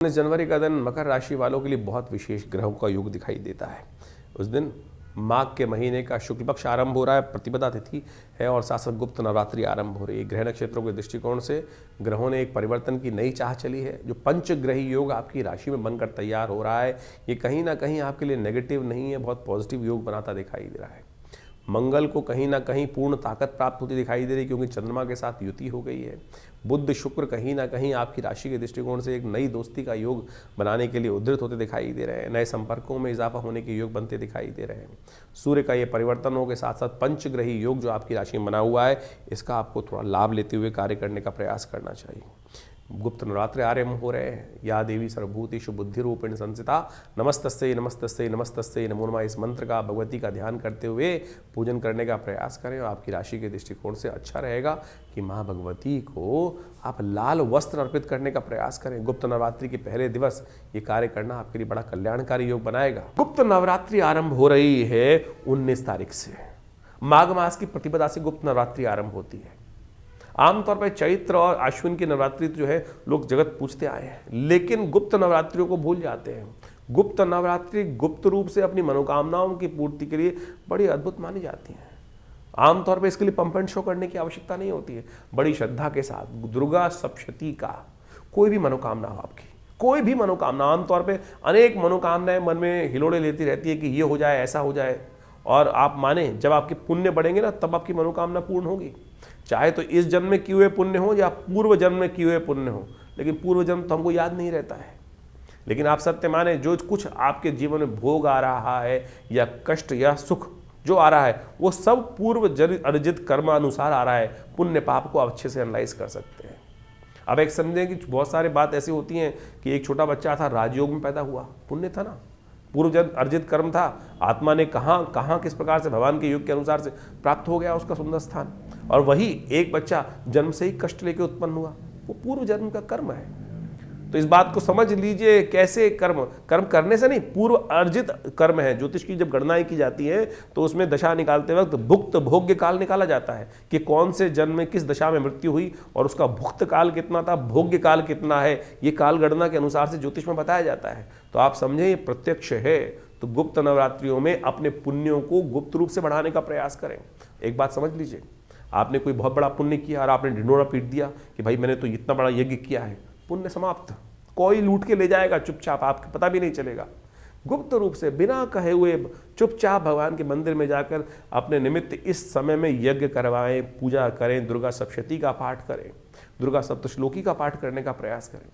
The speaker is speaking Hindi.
जनवरी का दिन मकर राशि वालों के लिए बहुत विशेष ग्रहों का योग दिखाई देता है। उस दिन माघ के महीने का शुक्ल पक्ष आरंभ हो रहा है, प्रतिपदा तिथि है और साथ साथ गुप्त नवरात्रि आरंभ हो रही है। ग्रह नक्षत्रों के दृष्टिकोण से ग्रहों ने एक परिवर्तन की नई चाह चली है। जो पंचग्रही योग आपकी राशि में बनकर तैयार हो रहा है, ये कहीं ना कहीं आपके लिए नेगेटिव नहीं है, बहुत पॉजिटिव योग बनाता दिखाई दे रहा है। मंगल को कहीं ना कहीं पूर्ण ताकत प्राप्त होती दिखाई दे रही है, क्योंकि चंद्रमा के साथ युति हो गई है। बुध शुक्र कहीं ना कहीं आपकी राशि के दृष्टिकोण से एक नई दोस्ती का योग बनाने के लिए उद्धृत होते दिखाई दे रहे हैं। नए संपर्कों में इजाफा होने के योग बनते दिखाई दे रहे हैं। सूर्य का ये परिवर्तनों के साथ साथ पंचग्रही योग जो आपकी राशि में बना हुआ है, इसका आपको थोड़ा लाभ लेते हुए कार्य करने का प्रयास करना चाहिए। गुप्त नवरात्रि आरंभ हो रहे हैं। या देवी सर्वभूतेषु बुद्धि रूपेण संस्थिता नमस्तस्यै नमस्तस्यै नमस्तस्यै नमो नमः, इस मंत्र का भगवती का ध्यान करते हुए पूजन करने का प्रयास करें और आपकी राशि के दृष्टिकोण से अच्छा रहेगा कि माँ भगवती को आप लाल वस्त्र अर्पित करने का प्रयास करें। गुप्त नवरात्रि के पहले दिवस ये कार्य करना आपके लिए बड़ा कल्याणकारी योग बनाएगा। गुप्त नवरात्रि आरंभ हो रही है 19 तारीख से। माघ मास की प्रतिपदा से गुप्त नवरात्रि आरंभ होती है। आमतौर पर चैत्र और अश्विन की नवरात्रि जो है लोग जगत पूछते आए हैं, लेकिन गुप्त नवरात्रियों को भूल जाते हैं। गुप्त नवरात्रि गुप्त रूप से अपनी मनोकामनाओं की पूर्ति के लिए बड़ी अद्भुत मानी जाती हैं। आमतौर पर इसके लिए पंप एंड शो करने की आवश्यकता नहीं होती है। बड़ी श्रद्धा के साथ दुर्गा सप्तशती का कोई भी मनोकामना हो आपकी, कोई भी मनोकामना, आमतौर पर अनेक मनोकामनाएं मन में हिलोड़े लेती रहती है कि ये हो जाए, ऐसा हो जाए, और आप माने जब आपके पुण्य बढ़ेंगे ना, तब आपकी मनोकामना पूर्ण होगी। चाहे तो इस जन्म में किए हुए पुण्य हो या पूर्व जन्म में किए हुए पुण्य हो, लेकिन पूर्व जन्म तो हमको याद नहीं रहता है। लेकिन आप सत्य माने, जो कुछ आपके जीवन में भोग आ रहा है या कष्ट या सुख जो आ रहा है, वो सब पूर्व अर्जित कर्मानुसार आ रहा है। पुण्य पाप को आप अच्छे से एनालाइज कर सकते हैं। अब एक समझें कि बहुत सारी बात ऐसी होती हैं कि एक छोटा बच्चा था, राजयोग में पैदा हुआ, पुण्य था ना, पूर्व जन्म अर्जित कर्म था। आत्मा ने कहाँ किस प्रकार से भगवान के योग के अनुसार से प्राप्त हो गया उसका सुंदर स्थान। और वही एक बच्चा जन्म से ही कष्ट लेके उत्पन्न हुआ, वो पूर्व जन्म का कर्म है। तो इस बात को समझ लीजिए, कैसे कर्म करने से नहीं, पूर्व अर्जित कर्म है। ज्योतिष की जब गणनाएं की जाती है तो उसमें दशा निकालते वक्त भुक्त भोग्य काल निकाला जाता है कि कौन से जन्म में किस दशा में मृत्यु हुई और उसका भुक्त काल कितना था, भोग्य काल कितना है, ये काल गणना के अनुसार से ज्योतिष में बताया जाता है। तो आप समझें ये प्रत्यक्ष है। तो गुप्त नवरात्रियों में अपने पुण्यों को गुप्त रूप से बढ़ाने का प्रयास करें। एक बात समझ लीजिए, आपने कोई बहुत बड़ा पुण्य किया और आपने ढिंढोरा पीट दिया कि भाई मैंने तो इतना बड़ा यज्ञ किया है, पुण्य समाप्त। कोई लूट के ले जाएगा चुपचाप, आपको पता भी नहीं चलेगा। गुप्त रूप से बिना कहे हुए चुपचाप भगवान के मंदिर में जाकर अपने निमित्त इस समय में यज्ञ करवाएं, पूजा करें, दुर्गा सप्तशती का पाठ करें, दुर्गा सप्तश्लोकी का पाठ करने का प्रयास करें।